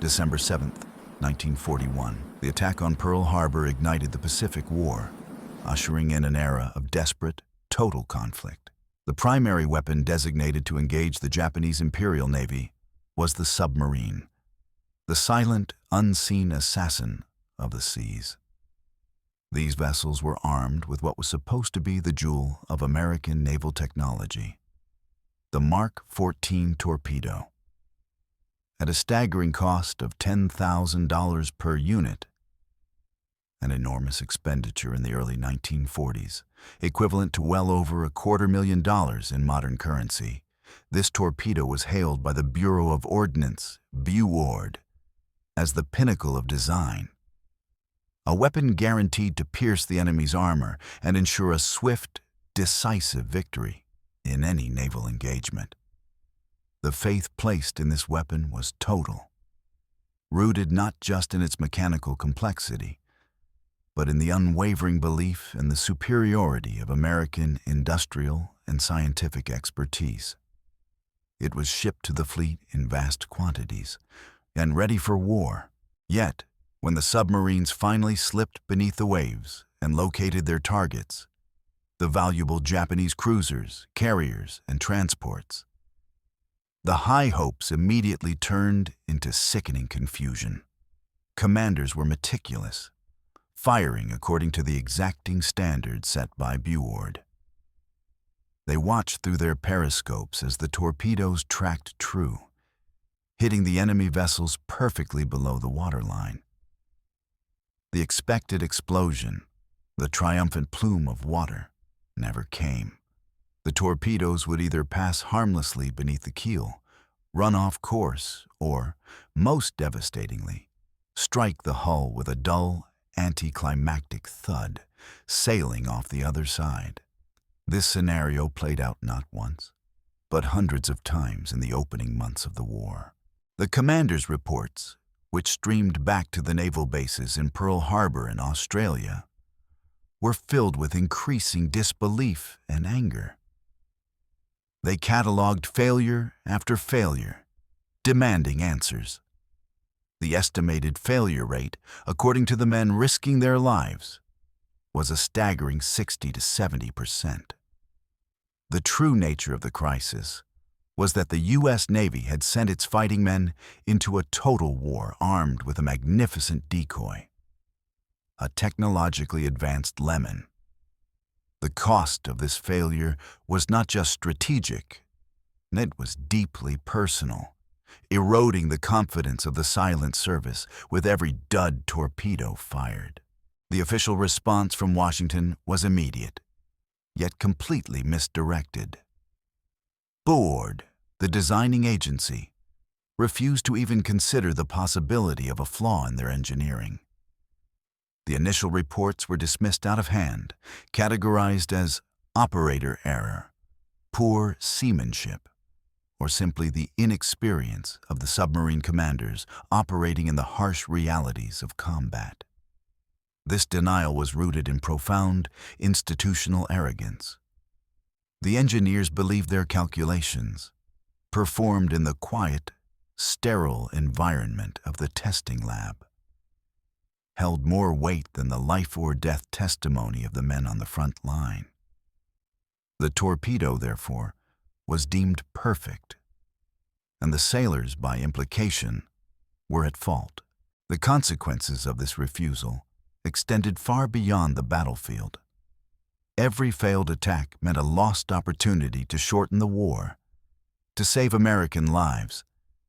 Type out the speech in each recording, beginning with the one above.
December 7, 1941. The attack on Pearl Harbor ignited the Pacific War, ushering in an era of desperate, total conflict. The primary weapon designated to engage the Japanese Imperial Navy was the submarine, the silent, unseen assassin of the seas. These vessels were armed with what was supposed to be the jewel of American naval technology, the Mark 14 torpedo. At a staggering cost of $10,000 per unit, an enormous expenditure in the early 1940s, equivalent to well over $250,000 in modern currency, this torpedo was hailed by the Bureau of Ordnance, BuOrd, as the pinnacle of design. A weapon guaranteed to pierce the enemy's armor and ensure a swift, decisive victory in any naval engagement. The faith placed in this weapon was total, rooted not just in its mechanical complexity, but in the unwavering belief in the superiority of American industrial and scientific expertise. It was shipped to the fleet in vast quantities and ready for war. Yet, when the submarines finally slipped beneath the waves and located their targets, the valuable Japanese cruisers, carriers, and transports, the high hopes immediately turned into sickening confusion. Commanders were meticulous, firing according to the exacting standards set by BuOrd. They watched through their periscopes as the torpedoes tracked true, hitting the enemy vessels perfectly below the waterline. The expected explosion, the triumphant plume of water, never came. The torpedoes would either pass harmlessly beneath the keel, run off course, or, most devastatingly, strike the hull with a dull, anticlimactic thud, sailing off the other side. This scenario played out not once, but hundreds of times in the opening months of the war. The commanders' reports, which streamed back to the naval bases in Pearl Harbor in Australia, were filled with increasing disbelief and anger. They cataloged failure after failure, demanding answers. The estimated failure rate, according to the men risking their lives, was a staggering 60 to 70%. The true nature of the crisis was that the U.S. Navy had sent its fighting men into a total war armed with a magnificent decoy, a technologically advanced lemon. The cost of this failure was not just strategic, it was deeply personal, eroding the confidence of the silent service with every dud torpedo fired. The official response from Washington was immediate, yet completely misdirected. BuOrd, the designing agency, refused to even consider the possibility of a flaw in their engineering. The initial reports were dismissed out of hand, categorized as operator error, poor seamanship, or simply the inexperience of the submarine commanders operating in the harsh realities of combat. This denial was rooted in profound institutional arrogance. The engineers believed their calculations, performed in the quiet, sterile environment of the testing lab, held more weight than the life-or-death testimony of the men on the front line. The torpedo, therefore, was deemed perfect, and the sailors, by implication, were at fault. The consequences of this refusal extended far beyond the battlefield. Every failed attack meant a lost opportunity to shorten the war, to save American lives,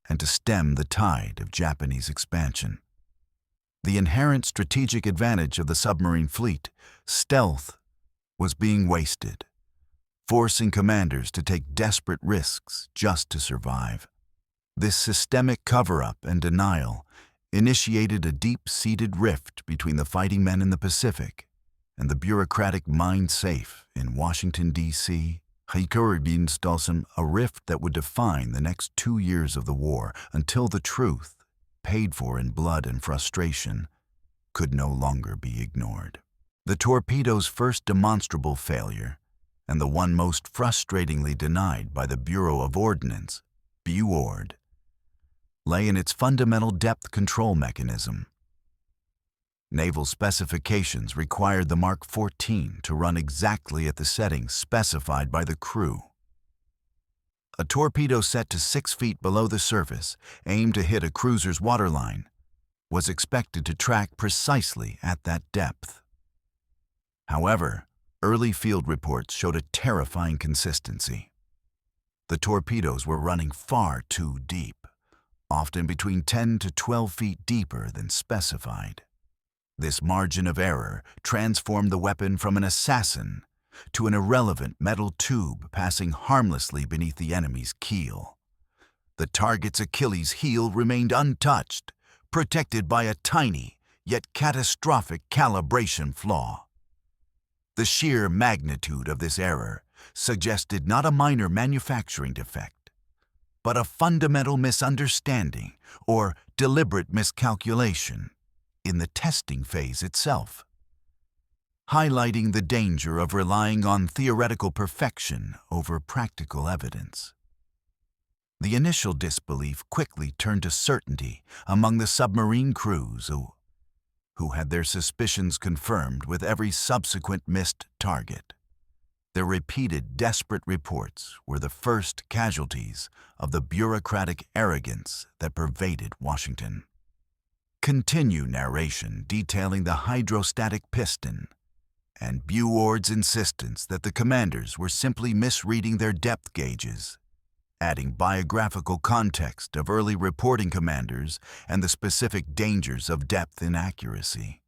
and to stem the tide of Japanese expansion. The inherent strategic advantage of the submarine fleet, stealth, was being wasted, forcing commanders to take desperate risks just to survive. This systemic cover-up and denial initiated a deep-seated rift between the fighting men in the Pacific and the bureaucratic mind safe in Washington, D.C. A rift that would define the next 2 years of the war until the truth, paid for in blood and frustration, could no longer be ignored. The torpedo's first demonstrable failure, and the one most frustratingly denied by the Bureau of Ordnance, BuOrd, lay in its fundamental depth control mechanism. Naval specifications required the Mark 14 to run exactly at the settings specified by the crew. A torpedo set to 6 feet below the surface, aimed to hit a cruiser's waterline, was expected to track precisely at that depth. However, early field reports showed a terrifying consistency. The torpedoes were running far too deep, often between 10 to 12 feet deeper than specified. This margin of error transformed the weapon from an assassin to an irrelevant metal tube passing harmlessly beneath the enemy's keel. The target's Achilles heel remained untouched, protected by a tiny yet catastrophic calibration flaw. The sheer magnitude of this error suggested not a minor manufacturing defect, but a fundamental misunderstanding or deliberate miscalculation in the testing phase itself, highlighting the danger of relying on theoretical perfection over practical evidence. The initial disbelief quickly turned to certainty among the submarine crews who had their suspicions confirmed with every subsequent missed target. Their repeated desperate reports were the first casualties of the bureaucratic arrogance that pervaded Washington. Continue narration detailing the hydrostatic piston and BuOrd's insistence that the commanders were simply misreading their depth gauges, adding biographical context of early reporting commanders and the specific dangers of depth inaccuracy.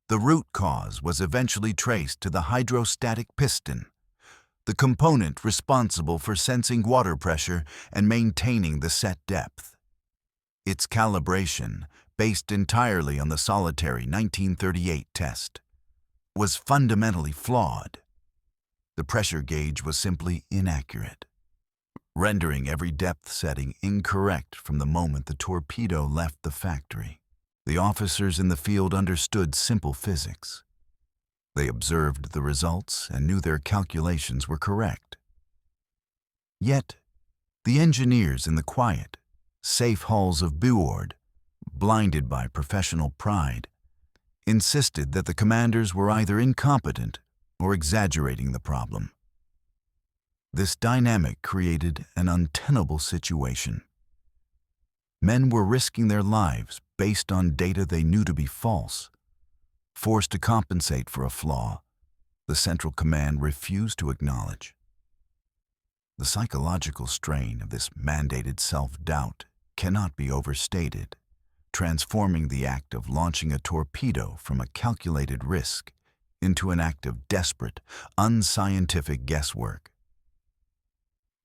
The root cause was eventually traced to the hydrostatic piston, the component responsible for sensing water pressure and maintaining the set depth. Its calibration, based entirely on the solitary 1938 test, was fundamentally flawed. The pressure gauge was simply inaccurate, rendering every depth setting incorrect from the moment the torpedo left the factory. The officers in the field understood simple physics. They observed the results and knew their calculations were correct. Yet, the engineers in the quiet, safe halls of BuOrd, blinded by professional pride, insisted that the commanders were either incompetent or exaggerating the problem. This dynamic created an untenable situation. Men were risking their lives based on data they knew to be false. Forced to compensate for a flaw the Central Command refused to acknowledge. The psychological strain of this mandated self-doubt cannot be overstated, transforming the act of launching a torpedo from a calculated risk into an act of desperate, unscientific guesswork.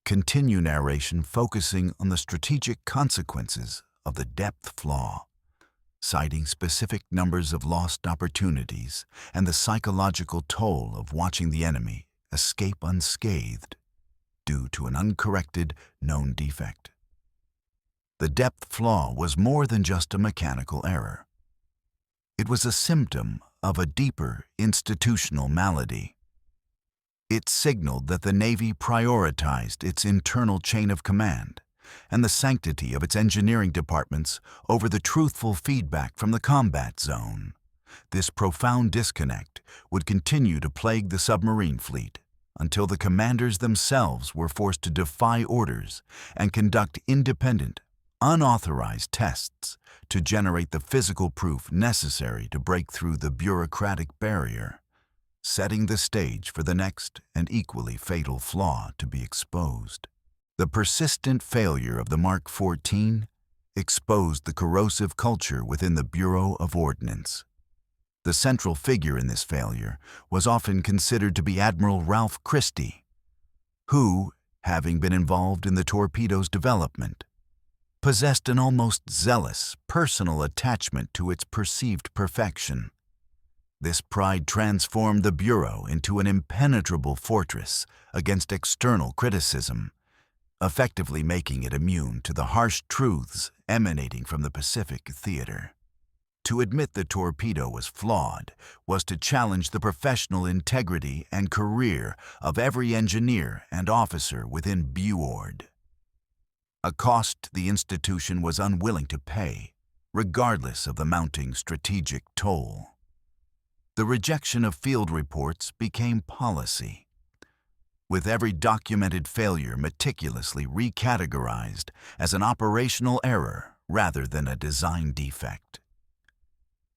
Continue narration focusing on the strategic consequences of the depth flaw, citing specific numbers of lost opportunities and the psychological toll of watching the enemy escape unscathed due to an uncorrected known defect. The depth flaw was more than just a mechanical error. It was a symptom of a deeper institutional malady. It signaled that the Navy prioritized its internal chain of command and the sanctity of its engineering departments over the truthful feedback from the combat zone. This profound disconnect would continue to plague the submarine fleet until the commanders themselves were forced to defy orders and conduct independent, unauthorized tests to generate the physical proof necessary to break through the bureaucratic barrier, setting the stage for the next and equally fatal flaw to be exposed. The persistent failure of the Mark 14 exposed the corrosive culture within the Bureau of Ordnance. The central figure in this failure was often considered to be Admiral Ralph Christie, who, having been involved in the torpedo's development, possessed an almost zealous personal attachment to its perceived perfection. This pride transformed the Bureau into an impenetrable fortress against external criticism, effectively making it immune to the harsh truths emanating from the Pacific theater. To admit the torpedo was flawed was to challenge the professional integrity and career of every engineer and officer within BuOrd. a cost the institution was unwilling to pay, regardless of the mounting strategic toll. The rejection of field reports became policy, with every documented failure meticulously recategorized as an operational error rather than a design defect.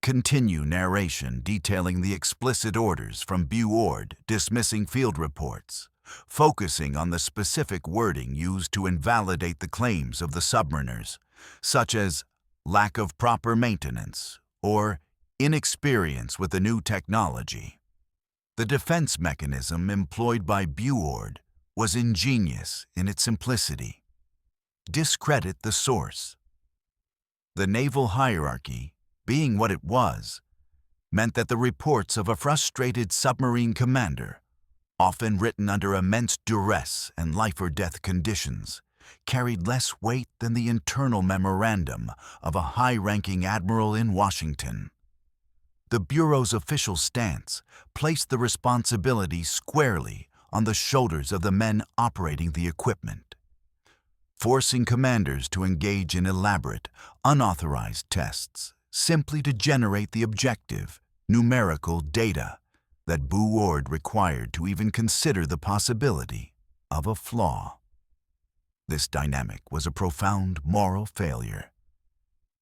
Continue narration detailing the explicit orders from BuOrd dismissing field reports, focusing on the specific wording used to invalidate the claims of the submariners, such as lack of proper maintenance or inexperience with the new technology. The defense mechanism employed by BuOrd was ingenious in its simplicity. Discredit the source. The naval hierarchy, being what it was, meant that the reports of a frustrated submarine commander, often written under immense duress and life-or-death conditions, carried less weight than the internal memorandum of a high-ranking admiral in Washington. The Bureau's official stance placed the responsibility squarely on the shoulders of the men operating the equipment, forcing commanders to engage in elaborate, unauthorized tests simply to generate the objective, numerical data that BuOrd required to even consider the possibility of a flaw. This dynamic was a profound moral failure,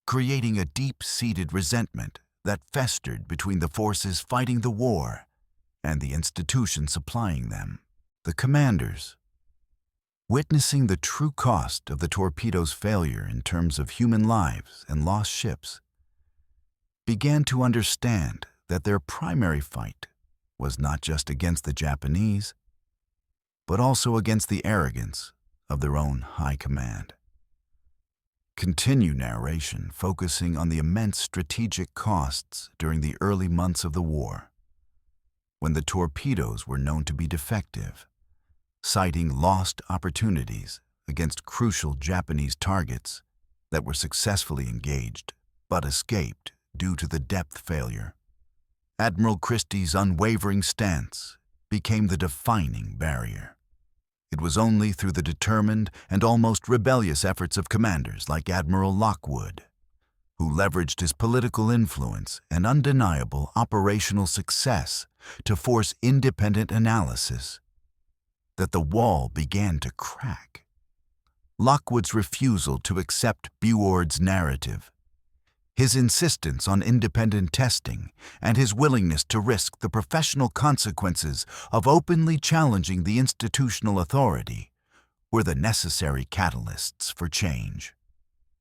creating a deep-seated resentment that festered between the forces fighting the war and the institution supplying them. The commanders, witnessing the true cost of the torpedo's failure in terms of human lives and lost ships, began to understand that their primary fight was not just against the Japanese, but also against the arrogance of their own high command. Continue narration focusing on the immense strategic costs during the early months of the war, when the torpedoes were known to be defective, citing lost opportunities against crucial Japanese targets that were successfully engaged but escaped due to the depth failure. Admiral Christie's unwavering stance became the defining barrier. It was only through the determined and almost rebellious efforts of commanders like Admiral Lockwood, who leveraged his political influence and undeniable operational success to force independent analysis, that the wall began to crack. Lockwood's refusal to accept BuOrd's narrative, his insistence on independent testing, and his willingness to risk the professional consequences of openly challenging the institutional authority were the necessary catalysts for change.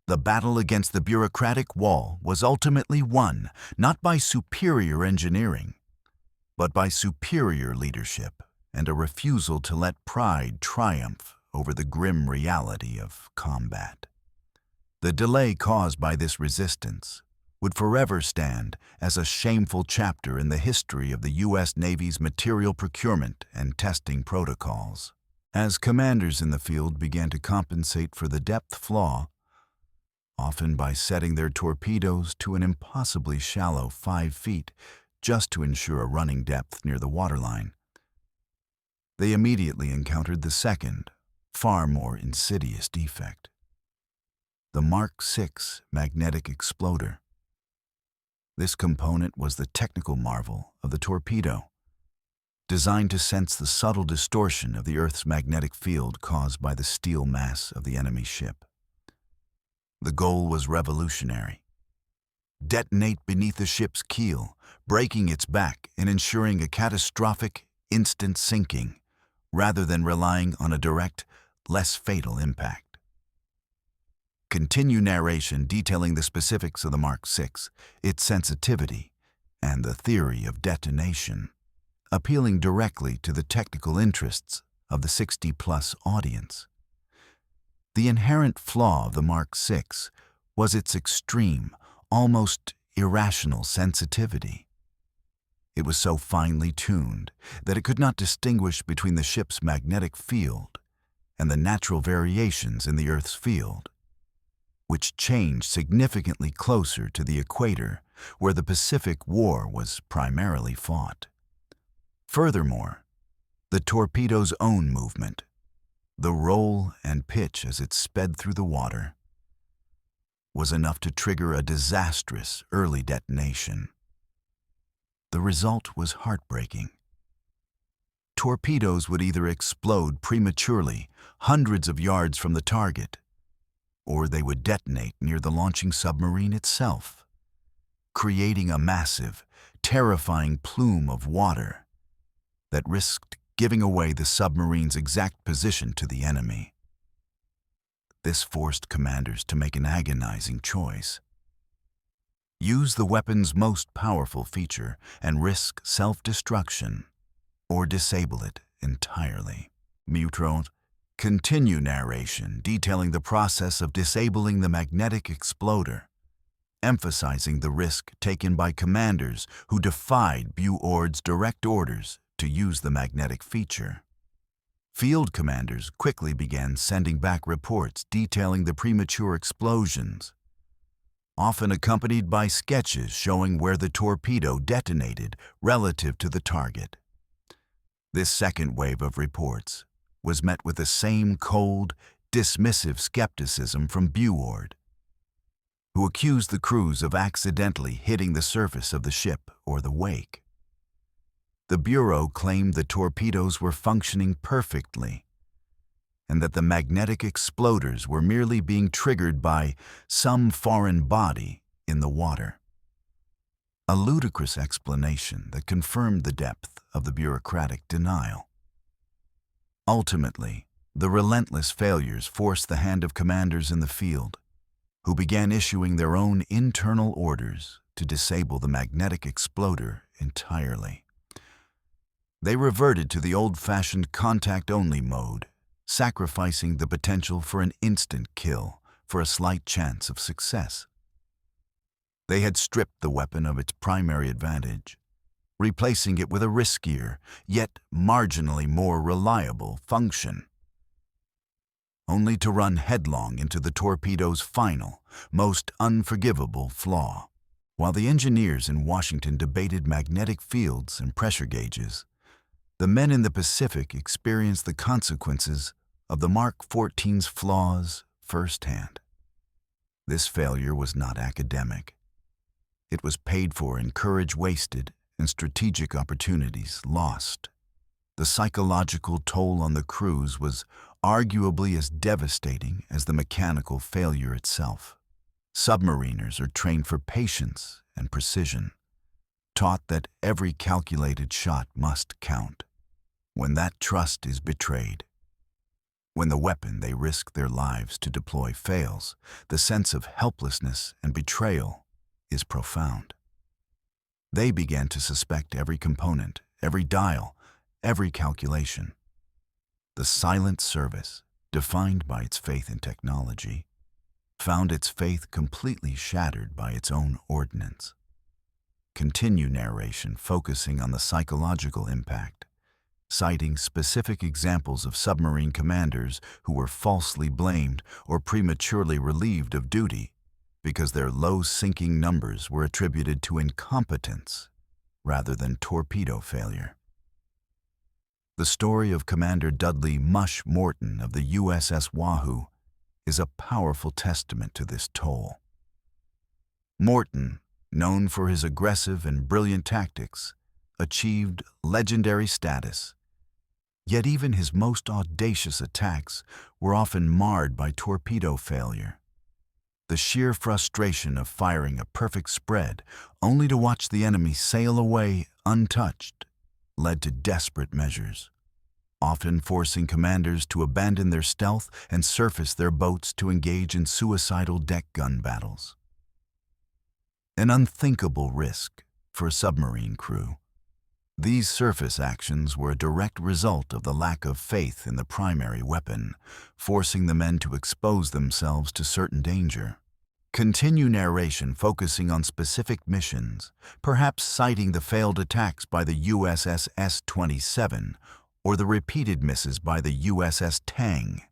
The battle against the bureaucratic wall was ultimately won not by superior engineering, but by superior leadership and a refusal to let pride triumph over the grim reality of combat. The delay caused by this resistance would forever stand as a shameful chapter in the history of the U.S. Navy's material procurement and testing protocols. As commanders in the field began to compensate for the depth flaw, often by setting their torpedoes to an impossibly shallow 5 feet just to ensure a running depth near the waterline, they immediately encountered the second, far more insidious defect: the Mark VI magnetic exploder. This component was the technical marvel of the torpedo, designed to sense the subtle distortion of the Earth's magnetic field caused by the steel mass of the enemy ship. The goal was revolutionary: detonate beneath the ship's keel, breaking its back and ensuring a catastrophic, instant sinking, rather than relying on a direct, less fatal impact. Continue narration detailing the specifics of the Mark VI, its sensitivity, and the theory of detonation, appealing directly to the technical interests of the 60-plus audience. The inherent flaw of the Mark VI was its extreme, almost irrational sensitivity. It was so finely tuned that it could not distinguish between the ship's magnetic field and the natural variations in the Earth's field, which changed significantly closer to the equator where the Pacific War was primarily fought. Furthermore, the torpedo's own movement, The roll and pitch as it sped through the water was enough to trigger a disastrous early detonation. The result was heartbreaking. Torpedoes would either explode prematurely, hundreds of yards from the target, or they would detonate near the launching submarine itself, creating a massive, terrifying plume of water that risked giving away the submarine's exact position to the enemy. This forced commanders to make an agonizing choice. Use the weapon's most powerful feature and risk self-destruction, or disable it entirely. BuOrd. Continue narration detailing the process of disabling the magnetic exploder, emphasizing the risk taken by commanders who defied BuOrd's direct orders to use the magnetic feature. Field commanders quickly began sending back reports detailing the premature explosions, often accompanied by sketches showing where the torpedo detonated relative to the target. This second wave of reports was met with the same cold, dismissive skepticism from BuOrd, who accused the crews of accidentally hitting the surface of the ship or the wake. The Bureau claimed the torpedoes were functioning perfectly and that the magnetic exploders were merely being triggered by some foreign body in the water. A ludicrous explanation that confirmed the depth of the bureaucratic denial. Ultimately, the relentless failures forced the hand of commanders in the field, who began issuing their own internal orders to disable the magnetic exploder entirely. They reverted to the old-fashioned contact-only mode, sacrificing the potential for an instant kill for a slight chance of success. They had stripped the weapon of its primary advantage, replacing it with a riskier, yet marginally more reliable function, only to run headlong into the torpedo's final, most unforgivable flaw. While the engineers in Washington debated magnetic fields and pressure gauges, the men in the Pacific experienced the consequences of the Mark XIV's flaws firsthand. This failure was not academic. It was paid for in courage wasted and strategic opportunities lost. The psychological toll on the crews was arguably as devastating as the mechanical failure itself. Submariners are trained for patience and precision, taught that every calculated shot must count. When that trust is betrayed, when the weapon they risk their lives to deploy fails, the sense of helplessness and betrayal is profound. They began to suspect every component, every dial, every calculation. The silent service, defined by its faith in technology, found its faith completely shattered by its own ordnance. Continue narration focusing on the psychological impact, citing specific examples of submarine commanders who were falsely blamed or prematurely relieved of duty because their low sinking numbers were attributed to incompetence rather than torpedo failure. The story of Commander Dudley "Mush" Morton of the USS Wahoo is a powerful testament to this toll. Morton, known for his aggressive and brilliant tactics, achieved legendary status, yet even his most audacious attacks were often marred by torpedo failure. The sheer frustration of firing a perfect spread only to watch the enemy sail away untouched led to desperate measures, often forcing commanders to abandon their stealth and surface their boats to engage in suicidal deck gun battles. An unthinkable risk for a submarine crew. These surface actions were a direct result of the lack of faith in the primary weapon, forcing the men to expose themselves to certain danger. Continue narration focusing on specific missions, perhaps citing the failed attacks by the USS S-27 or the repeated misses by the USS Tang,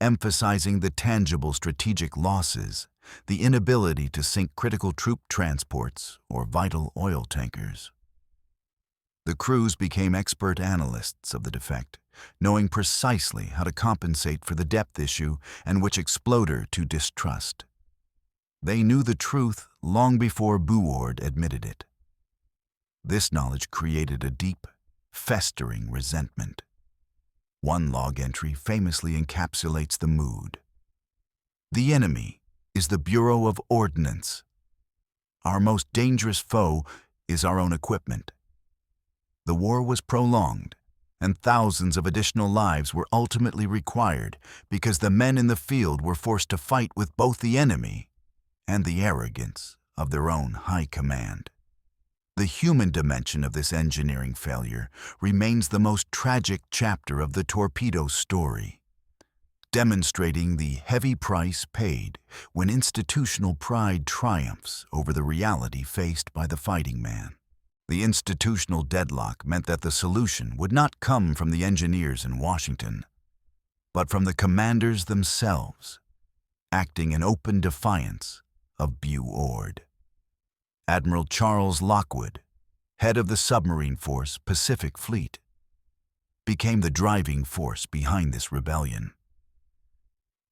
emphasizing the tangible strategic losses, the inability to sink critical troop transports or vital oil tankers. The crews became expert analysts of the defect, knowing precisely how to compensate for the depth issue and which exploder to distrust. They knew the truth long before BuOrd admitted it. This knowledge created a deep, festering resentment. One log entry famously encapsulates the mood. "The enemy is the Bureau of Ordnance. Our most dangerous foe is our own equipment." The war was prolonged, and thousands of additional lives were ultimately required because the men in the field were forced to fight with both the enemy and the arrogance of their own high command. The human dimension of this engineering failure remains the most tragic chapter of the Torpedo story, demonstrating the heavy price paid when institutional pride triumphs over the reality faced by the fighting man. The institutional deadlock meant that the solution would not come from the engineers in Washington, but from the commanders themselves, acting in open defiance of BuOrd. Admiral Charles Lockwood, head of the Submarine Force Pacific Fleet, became the driving force behind this rebellion.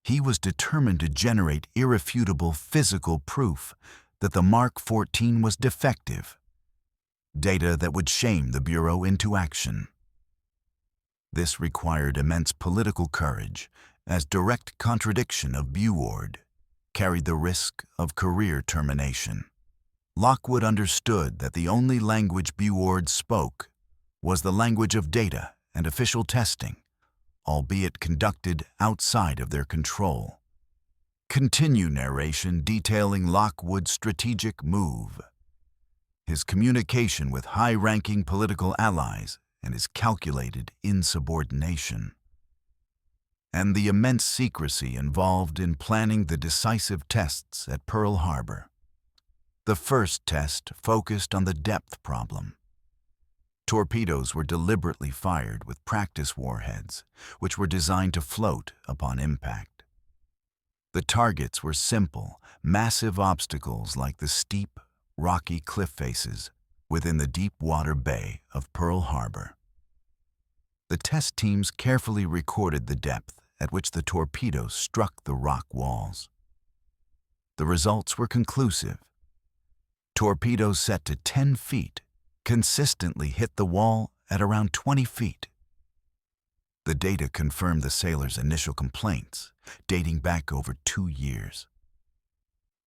He was determined to generate irrefutable physical proof that the Mark 14 was defective, data that would shame the Bureau into action. This required immense political courage, as direct contradiction of BuOrd carried the risk of career termination. Lockwood understood that the only language BuOrd spoke was the language of data and official testing, albeit conducted outside of their control. Continue narration detailing Lockwood's strategic move, his communication with high-ranking political allies and his calculated insubordination, and the immense secrecy involved in planning the decisive tests at Pearl Harbor. The first test focused on the depth problem. Torpedoes were deliberately fired with practice warheads, which were designed to float upon impact. The targets were simple, massive obstacles like the steep, rocky cliff faces within the deep water bay of Pearl Harbor. The test teams carefully recorded the depth at which the torpedoes struck the rock walls. The results were conclusive. Torpedoes set to 10 feet consistently hit the wall at around 20 feet. The data confirmed the sailors' initial complaints, dating back over 2 years.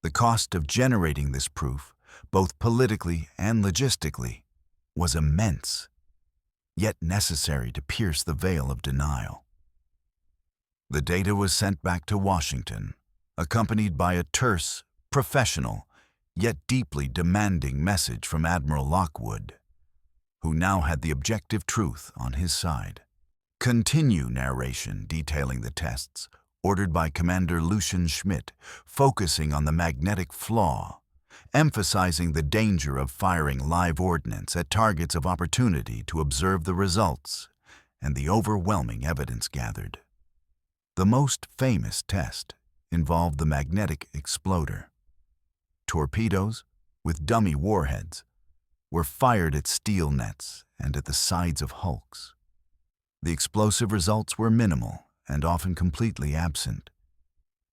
The cost of generating this proof, both politically and logistically, was immense, yet necessary to pierce the veil of denial. The data was sent back to Washington, accompanied by a terse, professional, yet deeply demanding message from Admiral Lockwood, who now had the objective truth on his side. Continue narration detailing the tests, ordered by Commander Lucian Schmidt, focusing on the magnetic flaw, emphasizing the danger of firing live ordnance at targets of opportunity to observe the results and the overwhelming evidence gathered. The most famous test involved the magnetic exploder. Torpedoes, with dummy warheads, were fired at steel nets and at the sides of hulks. The explosive results were minimal and often completely absent.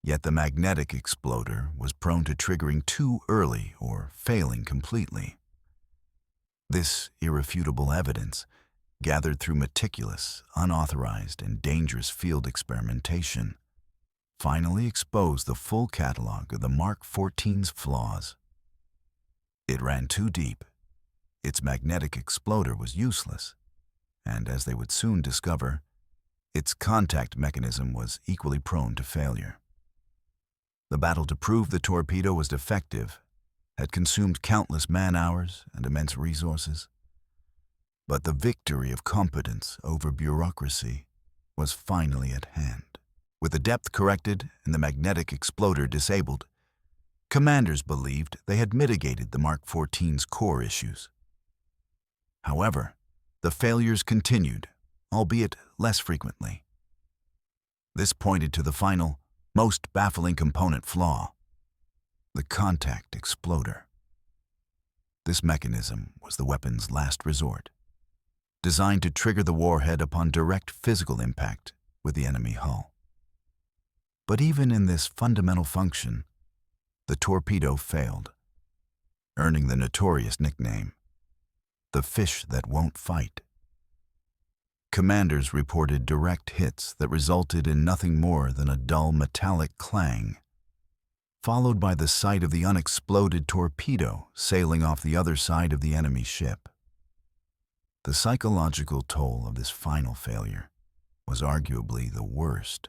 Yet the magnetic exploder was prone to triggering too early or failing completely. This irrefutable evidence, gathered through meticulous, unauthorized, and dangerous field experimentation, finally exposed the full catalog of the Mark 14's flaws. It ran too deep, its magnetic exploder was useless, and as they would soon discover, its contact mechanism was equally prone to failure. The battle to prove the torpedo was defective had consumed countless man-hours and immense resources. But the victory of competence over bureaucracy was finally at hand. With the depth corrected and the magnetic exploder disabled, commanders believed they had mitigated the Mark 14's core issues. However, the failures continued, albeit less frequently. This pointed to the final, most baffling component flaw: the contact exploder. This mechanism was the weapon's last resort, designed to trigger the warhead upon direct physical impact with the enemy hull. But even in this fundamental function, the torpedo failed, earning the notorious nickname, the fish that won't fight. Commanders reported direct hits that resulted in nothing more than a dull metallic clang, followed by the sight of the unexploded torpedo sailing off the other side of the enemy ship. The psychological toll of this final failure was arguably the worst,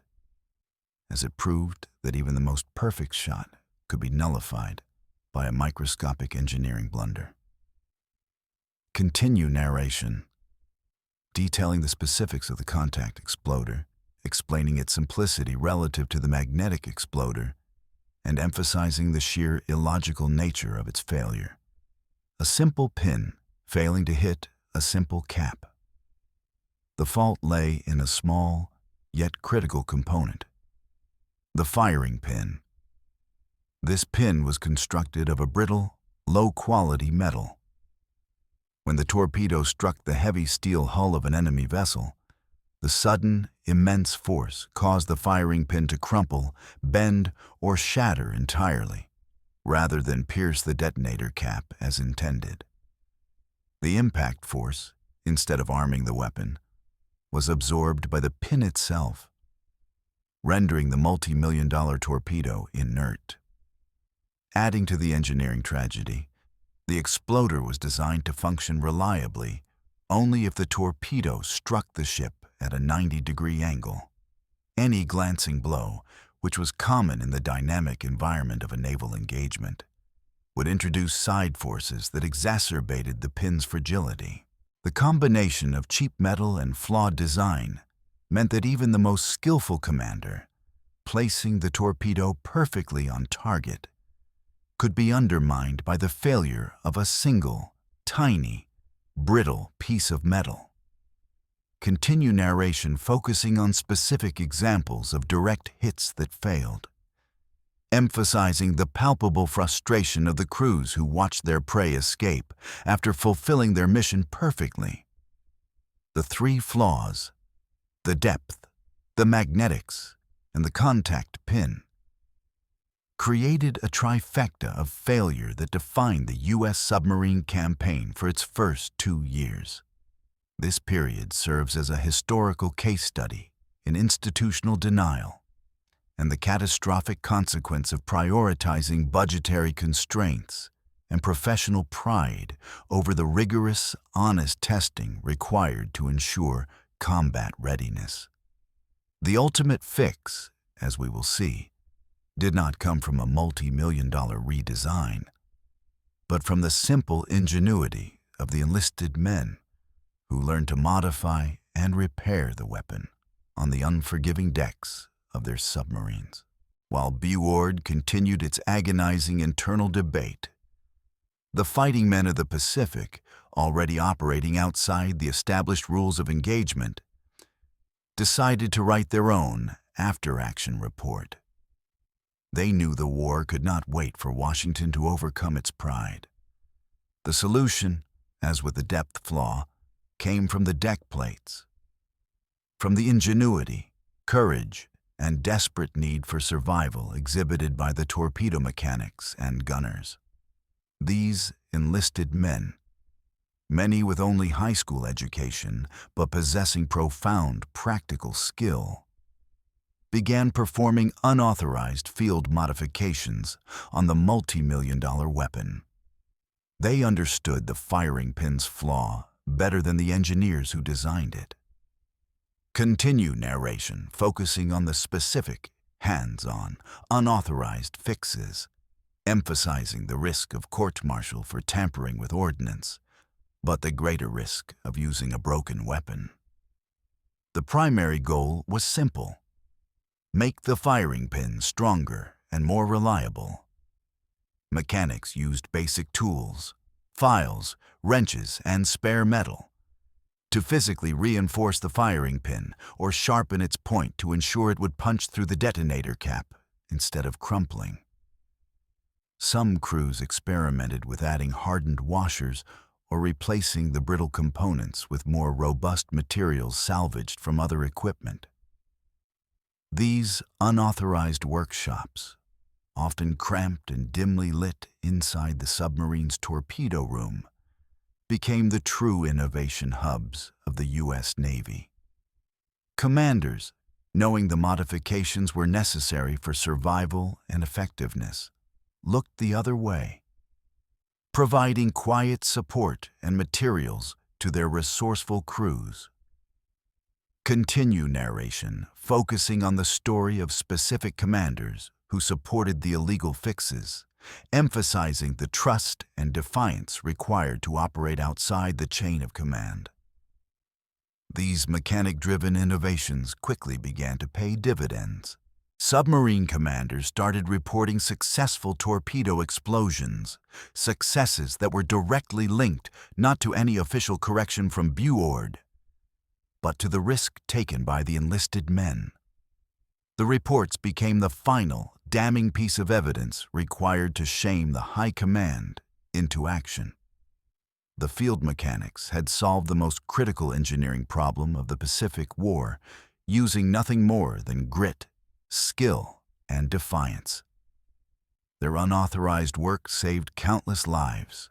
as it proved that even the most perfect shot could be nullified by a microscopic engineering blunder. Continue narration, detailing the specifics of the contact exploder, explaining its simplicity relative to the magnetic exploder, and emphasizing the sheer illogical nature of its failure. A simple pin failing to hit a simple cap. The fault lay in a small, yet critical component, the firing pin. This pin was constructed of a brittle, low-quality metal. When the torpedo struck the heavy steel hull of an enemy vessel, the sudden, immense force caused the firing pin to crumple, bend, or shatter entirely, rather than pierce the detonator cap as intended. The impact force, instead of arming the weapon, was absorbed by the pin itself, rendering the multi-million-dollar torpedo inert. Adding to the engineering tragedy, the exploder was designed to function reliably only if the torpedo struck the ship at a 90-degree angle. Any glancing blow, which was common in the dynamic environment of a naval engagement, would introduce side forces that exacerbated the pin's fragility. The combination of cheap metal and flawed design meant that even the most skillful commander, placing the torpedo perfectly on target, could be undermined by the failure of a single, tiny, brittle piece of metal. Continue narration focusing on specific examples of direct hits that failed, emphasizing the palpable frustration of the crews who watched their prey escape after fulfilling their mission perfectly. The three flaws, the depth, the magnetics, and the contact pin, created a trifecta of failure that defined the US submarine campaign for its first 2 years. This period serves as a historical case study in institutional denial and the catastrophic consequence of prioritizing budgetary constraints and professional pride over the rigorous, honest testing required to ensure combat readiness. The ultimate fix, as we will see, did not come from a multi-million-dollar redesign, but from the simple ingenuity of the enlisted men who learned to modify and repair the weapon on the unforgiving decks of their submarines. While BuOrd continued its agonizing internal debate, the fighting men of the Pacific, already operating outside the established rules of engagement, decided to write their own after-action report. They knew the war could not wait for Washington to overcome its pride. The solution, as with the depth flaw, came from the deck plates, from the ingenuity, courage, and desperate need for survival exhibited by the torpedo mechanics and gunners. These enlisted men, many with only high school education but possessing profound practical skill, began performing unauthorized field modifications on the multi-million-dollar weapon. They understood the firing pin's flaw better than the engineers who designed it. Continue narration focusing on the specific, hands-on, unauthorized fixes, emphasizing the risk of court-martial for tampering with ordnance, but the greater risk of using a broken weapon. The primary goal was simple: make the firing pin stronger and more reliable. Mechanics used basic tools, files, wrenches, and spare metal to physically reinforce the firing pin or sharpen its point to ensure it would punch through the detonator cap instead of crumpling. Some crews experimented with adding hardened washers or replacing the brittle components with more robust materials salvaged from other equipment. These unauthorized workshops, often cramped and dimly lit inside the submarine's torpedo room, became the true innovation hubs of the U.S. Navy. Commanders, knowing the modifications were necessary for survival and effectiveness, looked the other way, providing quiet support and materials to their resourceful crews. Continue narration, focusing on the story of specific commanders who supported the illegal fixes, emphasizing the trust and defiance required to operate outside the chain of command. These mechanic-driven innovations quickly began to pay dividends. Submarine commanders started reporting successful torpedo explosions, successes that were directly linked not to any official correction from BuOrd, but to the risk taken by the enlisted men. The reports became the final, damning piece of evidence required to shame the high command into action. The field mechanics had solved the most critical engineering problem of the Pacific War using nothing more than grit, skill, and defiance. Their unauthorized work saved countless lives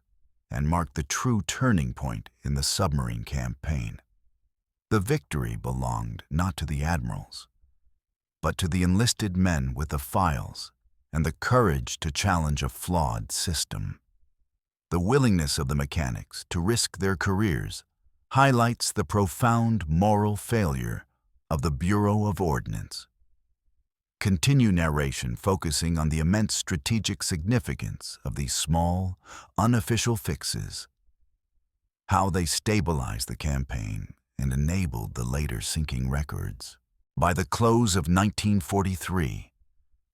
and marked the true turning point in the submarine campaign. The victory belonged not to the admirals, but to the enlisted men with the files and the courage to challenge a flawed system. The willingness of the mechanics to risk their careers highlights the profound moral failure of the Bureau of Ordnance. Continue narration focusing on the immense strategic significance of these small, unofficial fixes, how they stabilized the campaign and enabled the later sinking records. By the close of 1943,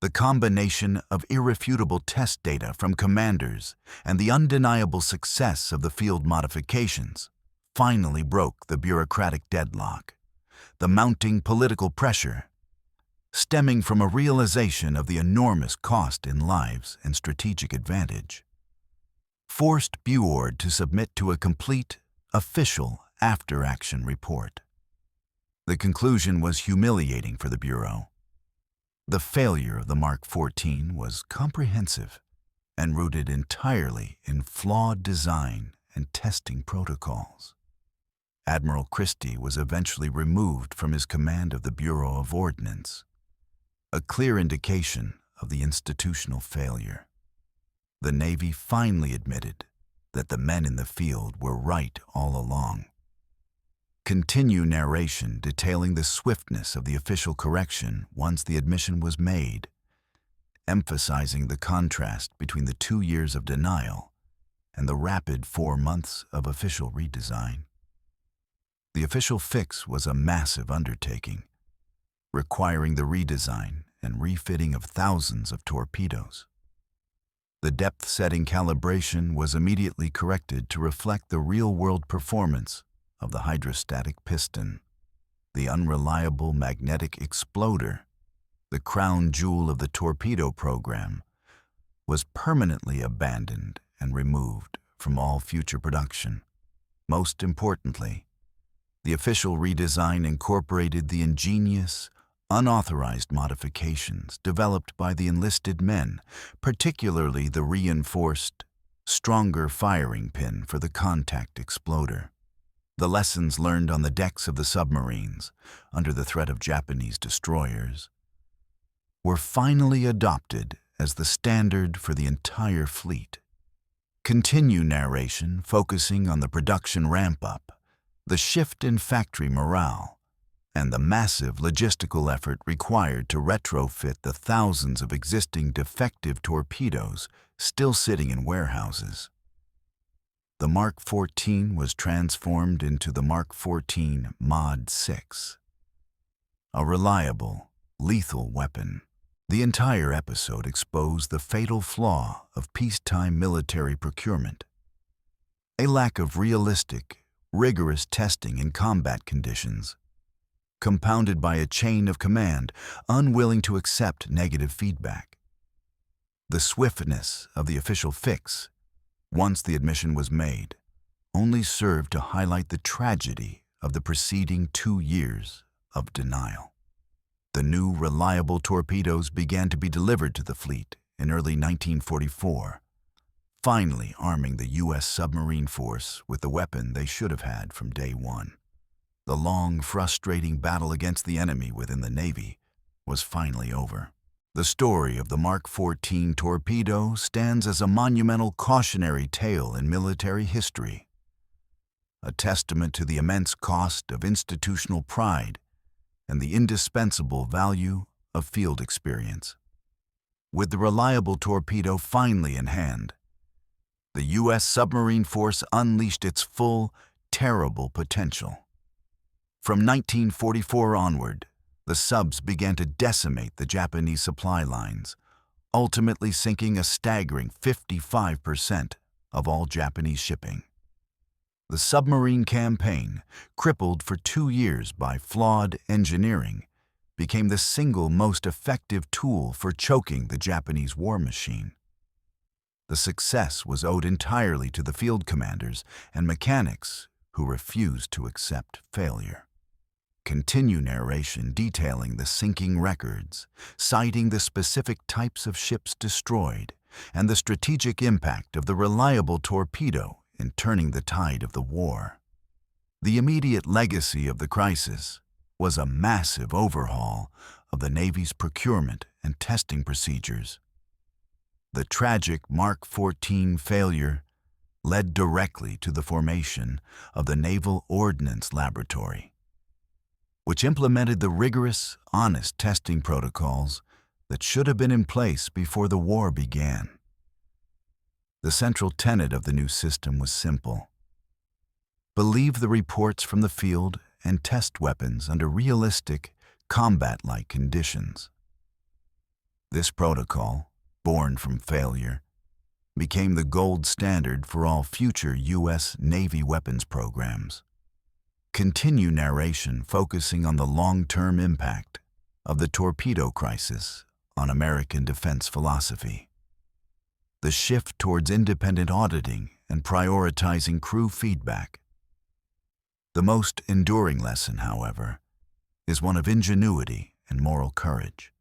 the combination of irrefutable test data from commanders and the undeniable success of the field modifications finally broke the bureaucratic deadlock. The mounting political pressure, stemming from a realization of the enormous cost in lives and strategic advantage, forced BuOrd to submit to a complete, official after-action report. The conclusion was humiliating for the Bureau. The failure of the Mark 14 was comprehensive and rooted entirely in flawed design and testing protocols. Admiral Christie was eventually removed from his command of the Bureau of Ordnance, a clear indication of the institutional failure. The Navy finally admitted that the men in the field were right all along. Continue narration detailing the swiftness of the official correction once the admission was made, emphasizing the contrast between the 2 years of denial and the rapid 4 months of official redesign. The official fix was a massive undertaking, requiring the redesign and refitting of thousands of torpedoes. The depth-setting calibration was immediately corrected to reflect the real-world performance of the hydrostatic piston. The unreliable magnetic exploder, the crown jewel of the torpedo program, was permanently abandoned and removed from all future production. Most importantly, the official redesign incorporated the ingenious, unauthorized modifications developed by the enlisted men, particularly the reinforced, stronger firing pin for the contact exploder. The lessons learned on the decks of the submarines, under the threat of Japanese destroyers, were finally adopted as the standard for the entire fleet. Continue narration focusing on the production ramp-up, the shift in factory morale, and the massive logistical effort required to retrofit the thousands of existing defective torpedoes still sitting in warehouses. The Mark 14 was transformed into the Mark 14 Mod 6, a reliable, lethal weapon. The entire episode exposed the fatal flaw of peacetime military procurement: a lack of realistic, rigorous testing in combat conditions, compounded by a chain of command unwilling to accept negative feedback. The swiftness of the official fix, once the admission was made, only served to highlight the tragedy of the preceding 2 years of denial. The new reliable torpedoes began to be delivered to the fleet in early 1944, finally arming the US submarine force with the weapon they should have had from day one. The long, frustrating battle against the enemy within the Navy was finally over. The story of the Mark 14 torpedo stands as a monumental cautionary tale in military history, a testament to the immense cost of institutional pride and the indispensable value of field experience. With the reliable torpedo finally in hand, the U.S. submarine force unleashed its full, terrible potential. From 1944 onward, the subs began to decimate the Japanese supply lines, ultimately sinking a staggering 55% of all Japanese shipping. The submarine campaign, crippled for 2 years by flawed engineering, became the single most effective tool for choking the Japanese war machine. The success was owed entirely to the field commanders and mechanics who refused to accept failure. Continue narration detailing the sinking records, citing the specific types of ships destroyed, and the strategic impact of the reliable torpedo in turning the tide of the war. The immediate legacy of the crisis was a massive overhaul of the Navy's procurement and testing procedures. The tragic Mark 14 failure led directly to the formation of the Naval Ordnance Laboratory, which implemented the rigorous, honest testing protocols that should have been in place before the war began. The central tenet of the new system was simple: believe the reports from the field and test weapons under realistic, combat-like conditions. This protocol, born from failure, became the gold standard for all future U.S. Navy weapons programs. Continue narration focusing on the long-term impact of the torpedo crisis on American defense philosophy. The shift towards independent auditing and prioritizing crew feedback. The most enduring lesson, however, is one of ingenuity and moral courage.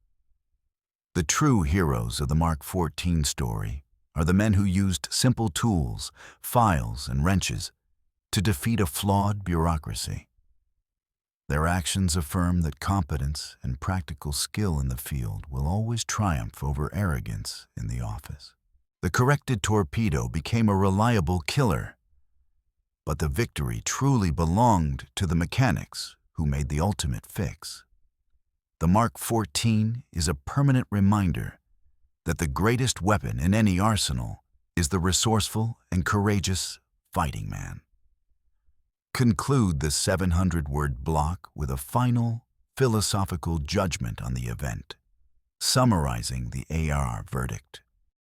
The true heroes of the Mark 14 story are the men who used simple tools, files, and wrenches to defeat a flawed bureaucracy. Their actions affirm that competence and practical skill in the field will always triumph over arrogance in the office. The corrected torpedo became a reliable killer, but the victory truly belonged to the mechanics who made the ultimate fix. The Mark 14 is a permanent reminder that the greatest weapon in any arsenal is the resourceful and courageous fighting man. Conclude the 700-word block with a final, philosophical judgment on the event, summarizing the AR verdict.